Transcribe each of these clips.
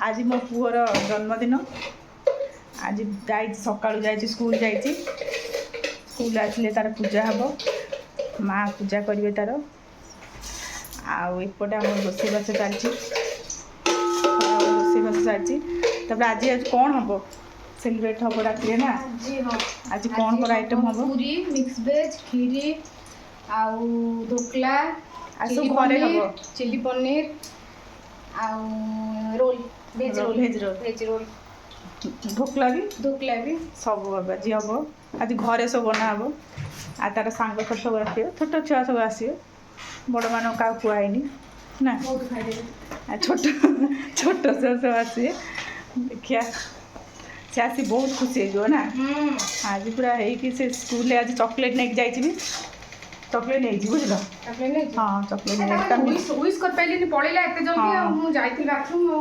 आज मो पुअर जन्मदिन आज सका स्कूल जाइए स्कूल आसले तार पूजा हम माँ पूजा करेंगे तार आपटे आम रोसईबास चलती रोसईबास चलती आज आज कौन हम सेलिब्रेट हम रात ना आज कौन कौन आइटम हम पूरी मिक्स वेज खीरी आउ ढोकला सब घरे हम चिली पनीर आउ रोल वेज रोल ढोकला भी सब हम आज हम आज घरे सब बना हम आ तार सांग सब आसो छोट छुआ सब आसो बड़ मान क्या खुआईनी ना छोट छोट सब आसवे देखिया से आसी बहुत खुशी हो ना आज पूरा है कि से स्कूल आज चॉकलेट नहीं जाइए चॉकलेट नहीं बुझल हाँ चॉकलेट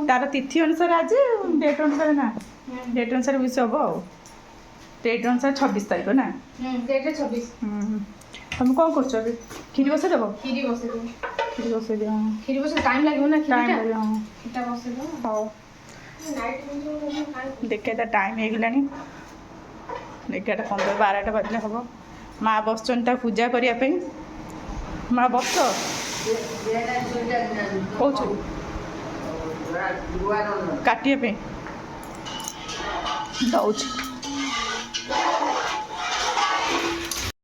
तार तिथि अनुसार आज डेट अनुसार ना डेट अनुसार विश हम डेट अनुसार 26 तारीख ना तुम कौन कर खीरी बसई देव खीरी बसई दियो खीरी बस टाइम लगे ना टाइम लगे हाँ देखे तो टाइम हो गला देखिए 11:15 बजले हम माँ बस पूजा करने माँ बस कौन काटे दौच